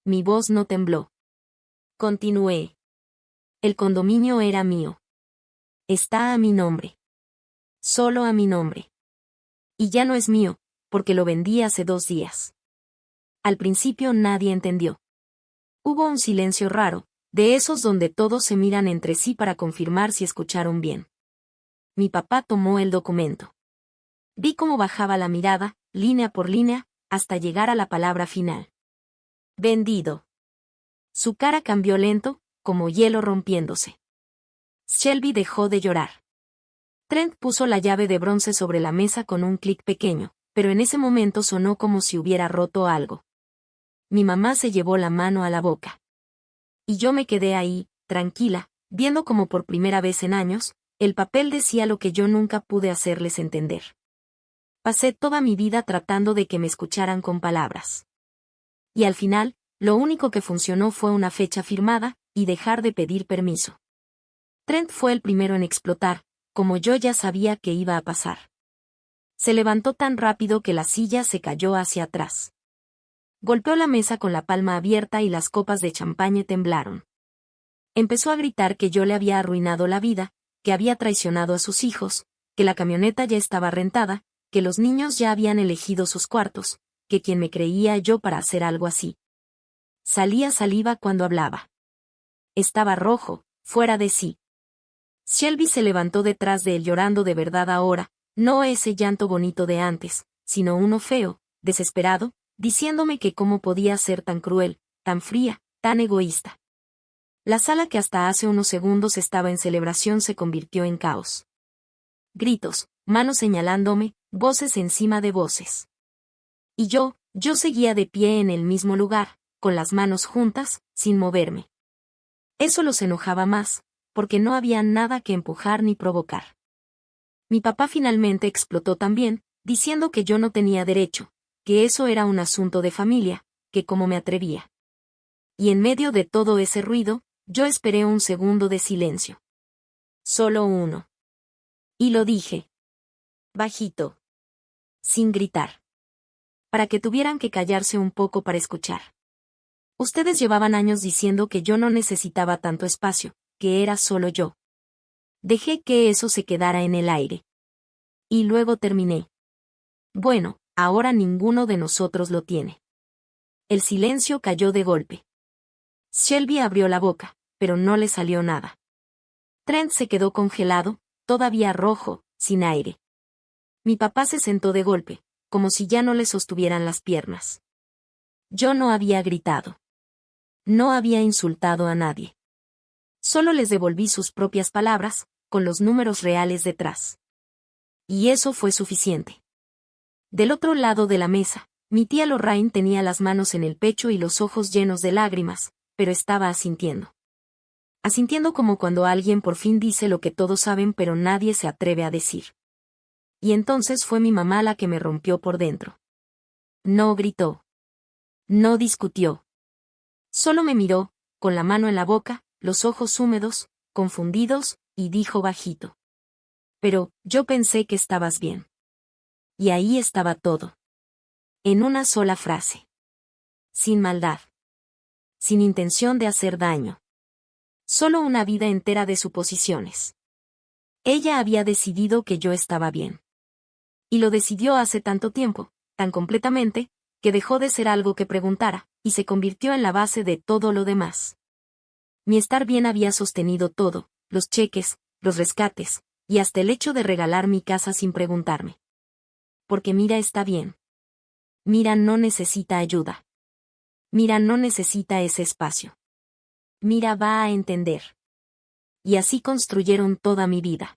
A: Mi voz no tembló. Continué. El condominio era mío. Está a mi nombre. Solo a mi nombre. Y ya no es mío, porque lo vendí hace 2 días. Al principio nadie entendió. Hubo un silencio raro, de esos donde todos se miran entre sí para confirmar si escucharon bien. Mi papá tomó el documento. Vi cómo bajaba la mirada, línea por línea, hasta llegar a la palabra final. Vendido. Su cara cambió lento, como hielo rompiéndose. Shelby dejó de llorar. Trent puso la llave de bronce sobre la mesa con un clic pequeño, pero en ese momento sonó como si hubiera roto algo. Mi mamá se llevó la mano a la boca. Y yo me quedé ahí, tranquila, viendo como por primera vez en años, el papel decía lo que yo nunca pude hacerles entender. Pasé toda mi vida tratando de que me escucharan con palabras. Y al final, lo único que funcionó fue una fecha firmada, y dejar de pedir permiso. Trent fue el primero en explotar, como yo ya sabía que iba a pasar. Se levantó tan rápido que la silla se cayó hacia atrás. Golpeó la mesa con la palma abierta y las copas de champagne temblaron. Empezó a gritar que yo le había arruinado la vida, que había traicionado a sus hijos, que la camioneta ya estaba rentada, que los niños ya habían elegido sus cuartos, que quién me creía yo para hacer algo así. Salía saliva cuando hablaba. Estaba rojo, fuera de sí. Shelby se levantó detrás de él llorando de verdad ahora, no ese llanto bonito de antes, sino uno feo, desesperado, diciéndome que cómo podía ser tan cruel, tan fría, tan egoísta. La sala que hasta hace unos segundos estaba en celebración se convirtió en caos. Gritos, manos señalándome, voces encima de voces. Y yo seguía de pie en el mismo lugar, con las manos juntas, sin moverme. Eso los enojaba más, porque no había nada que empujar ni provocar. Mi papá finalmente explotó también, diciendo que yo no tenía derecho, que eso era un asunto de familia, que cómo me atrevía. Y en medio de todo ese ruido, yo esperé un segundo de silencio. Solo uno. Y lo dije. Bajito. Sin gritar. Para que tuvieran que callarse un poco para escuchar. Ustedes llevaban años diciendo que yo no necesitaba tanto espacio, que era solo yo. Dejé que eso se quedara en el aire. Y luego terminé. Bueno, ahora ninguno de nosotros lo tiene. El silencio cayó de golpe. Shelby abrió la boca, pero no le salió nada. Trent se quedó congelado, todavía rojo, sin aire. Mi papá se sentó de golpe, como si ya no le sostuvieran las piernas. Yo no había gritado. No había insultado a nadie. Solo les devolví sus propias palabras, con los números reales detrás. Y eso fue suficiente. Del otro lado de la mesa, mi tía Lorraine tenía las manos en el pecho y los ojos llenos de lágrimas, pero estaba asintiendo. Asintiendo como cuando alguien por fin dice lo que todos saben pero nadie se atreve a decir. y entonces fue mi mamá la que me rompió por dentro. No gritó. No discutió. Solo me miró, con la mano en la boca, los ojos húmedos, confundidos, y dijo bajito. Pero, yo pensé que estabas bien. Y ahí estaba todo. En una sola frase. Sin maldad. Sin intención de hacer daño. Solo una vida entera de suposiciones. Ella había decidido que yo estaba bien. Y lo decidió hace tanto tiempo, tan completamente, que dejó de ser algo que preguntara, y se convirtió en la base de todo lo demás. Mi estar bien había sostenido todo, los cheques, los rescates, y hasta el hecho de regalar mi casa sin preguntarme. Porque Mira está bien. Mira no necesita ayuda. Mira no necesita ese espacio. Mira va a entender. Y así construyeron toda mi vida.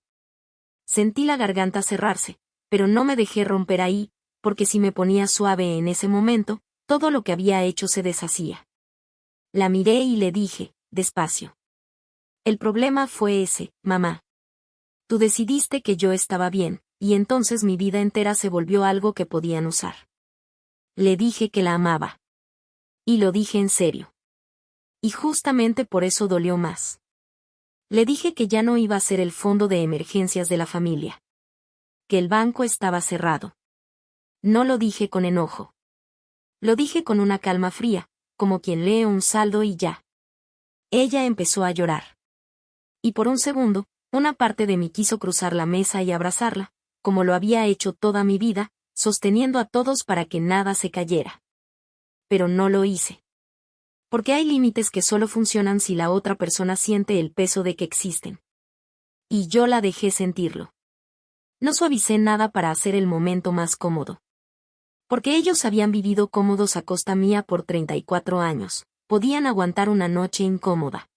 A: Sentí la garganta cerrarse, pero no me dejé romper ahí, porque si me ponía suave en ese momento, todo lo que había hecho se deshacía. La miré y le dije, despacio. El problema fue ese, mamá. Tú decidiste que yo estaba bien, y entonces mi vida entera se volvió algo que podían usar. Le dije que la amaba. Y lo dije en serio. Y justamente por eso dolió más. Le dije que ya no iba a ser el fondo de emergencias de la familia. Que el banco estaba cerrado. No lo dije con enojo. Lo dije con una calma fría, como quien lee un saldo y ya. Ella empezó a llorar. Y por un segundo, una parte de mí quiso cruzar la mesa y abrazarla, como lo había hecho toda mi vida, sosteniendo a todos para que nada se cayera. Pero no lo hice. Porque hay límites que solo funcionan si la otra persona siente el peso de que existen. Y yo la dejé sentirlo. No suavicé nada para hacer el momento más cómodo. Porque ellos habían vivido cómodos a costa mía por 34 años, podían aguantar una noche incómoda.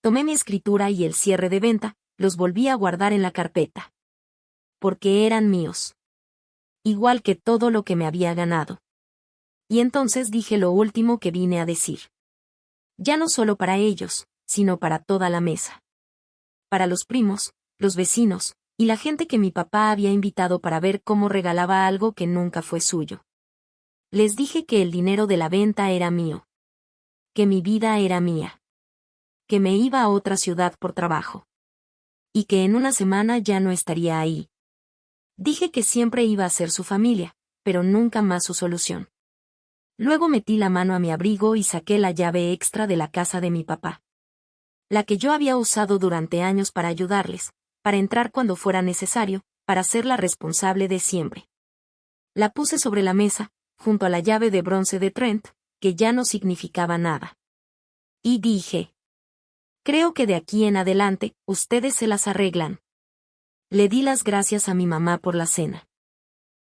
A: Tomé mi escritura y el cierre de venta, los volví a guardar en la carpeta. Porque eran míos. Igual que todo lo que me había ganado. Y entonces dije lo último que vine a decir. Ya no solo para ellos, sino para toda la mesa. Para los primos, los vecinos, y la gente que mi papá había invitado para ver cómo regalaba algo que nunca fue suyo. Les dije que el dinero de la venta era mío. Que mi vida era mía. Que me iba a otra ciudad por trabajo. Y que en una semana ya no estaría ahí. Dije que siempre iba a ser su familia, pero nunca más su solución. Luego metí la mano a mi abrigo y saqué la llave extra de la casa de mi papá. La que yo había usado durante años para ayudarles, para entrar cuando fuera necesario, para ser la responsable de siempre. La puse sobre la mesa, junto a la llave de bronce de Trent, que ya no significaba nada. Y dije: creo que de aquí en adelante, ustedes se las arreglan. Le di las gracias a mi mamá por la cena.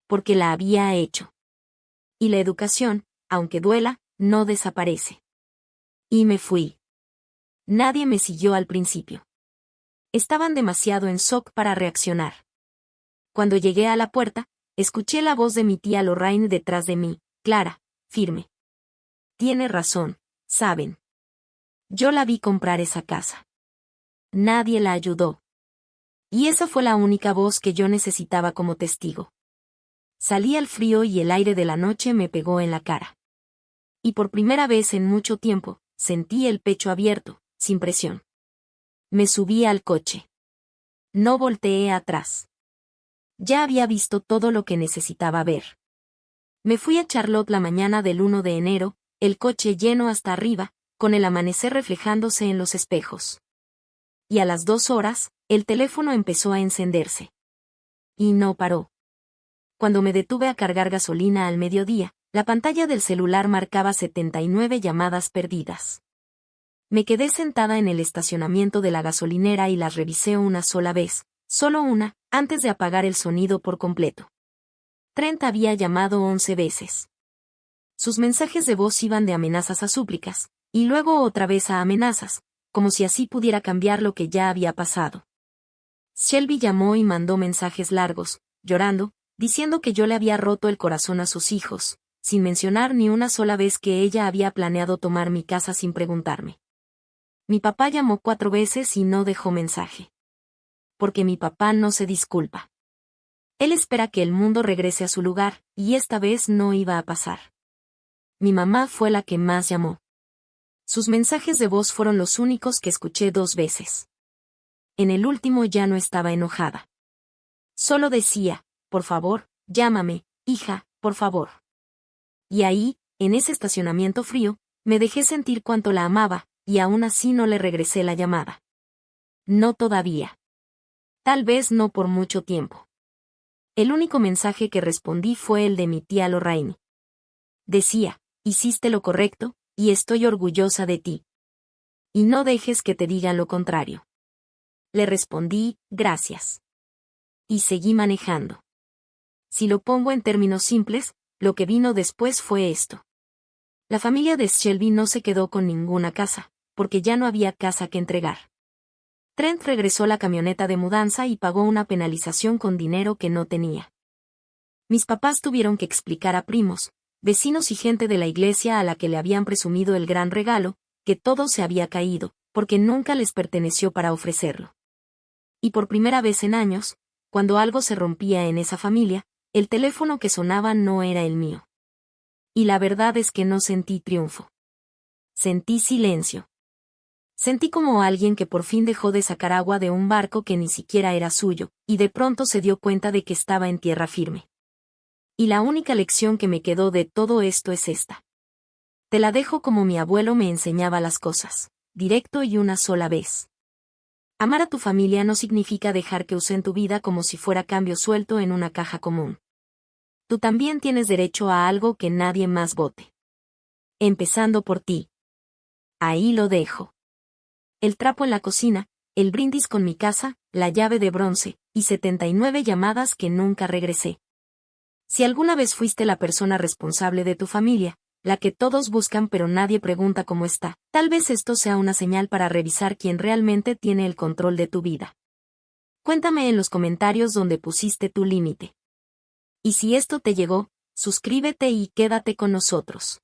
A: Porque la había hecho. Y la educación, aunque duela, no desaparece. Y me fui. Nadie me siguió al principio. Estaban demasiado en shock para reaccionar. Cuando llegué a la puerta, escuché la voz de mi tía Lorraine detrás de mí, clara, firme. Tiene razón, saben. Yo la vi comprar esa casa. Nadie la ayudó. Y esa fue la única voz que yo necesitaba como testigo. Salí al frío y el aire de la noche me pegó en la cara. Y por primera vez en mucho tiempo, sentí el pecho abierto, sin presión. Me subí al coche. No volteé atrás. Ya había visto todo lo que necesitaba ver. Me fui a Charlotte la mañana del 1 de enero, el coche lleno hasta arriba, con el amanecer reflejándose en los espejos. Y a las 2 horas, el teléfono empezó a encenderse. Y no paró. Cuando me detuve a cargar gasolina al mediodía, la pantalla del celular marcaba 79 llamadas perdidas. Me quedé sentada en el estacionamiento de la gasolinera y las revisé una sola vez, solo una, antes de apagar el sonido por completo. Trent había llamado 11 veces. Sus mensajes de voz iban de amenazas a súplicas, y luego otra vez a amenazas, como si así pudiera cambiar lo que ya había pasado. Shelby llamó y mandó mensajes largos, llorando, diciendo que yo le había roto el corazón a sus hijos, sin mencionar ni una sola vez que ella había planeado tomar mi casa sin preguntarme. Mi papá llamó 4 veces y no dejó mensaje. Porque mi papá no se disculpa. Él espera que el mundo regrese a su lugar, y esta vez no iba a pasar. Mi mamá fue la que más llamó. Sus mensajes de voz fueron los únicos que escuché 2 veces. En el último ya no estaba enojada. Solo decía, por favor, llámame, hija, por favor. Y ahí, en ese estacionamiento frío, me dejé sentir cuánto la amaba, y aún así no le regresé la llamada. No todavía. Tal vez no por mucho tiempo. El único mensaje que respondí fue el de mi tía Lorraine. Decía, hiciste lo correcto, y estoy orgullosa de ti. Y no dejes que te digan lo contrario. Le respondí, gracias. Y seguí manejando. Si lo pongo en términos simples, lo que vino después fue esto. La familia de Shelby no se quedó con ninguna casa, porque ya no había casa que entregar. Trent regresó la camioneta de mudanza y pagó una penalización con dinero que no tenía. Mis papás tuvieron que explicar a primos, vecinos y gente de la iglesia a la que le habían presumido el gran regalo, que todo se había caído, porque nunca les perteneció para ofrecerlo. Y por primera vez en años, cuando algo se rompía en esa familia, el teléfono que sonaba no era el mío. Y la verdad es que no sentí triunfo. Sentí silencio. Sentí como alguien que por fin dejó de sacar agua de un barco que ni siquiera era suyo, y de pronto se dio cuenta de que estaba en tierra firme. Y la única lección que me quedó de todo esto es esta. Te la dejo como mi abuelo me enseñaba las cosas, directo y una sola vez. Amar a tu familia no significa dejar que usen tu vida como si fuera cambio suelto en una caja común. Tú también tienes derecho a algo que nadie más vote. Empezando por ti. Ahí lo dejo. El trapo en la cocina, el brindis con mi casa, la llave de bronce, y 79 llamadas que nunca regresé. Si alguna vez fuiste la persona responsable de tu familia, la que todos buscan pero nadie pregunta cómo está, tal vez esto sea una señal para revisar quién realmente tiene el control de tu vida. Cuéntame en los comentarios donde pusiste tu límite. Y si esto te llegó, suscríbete y quédate con nosotros.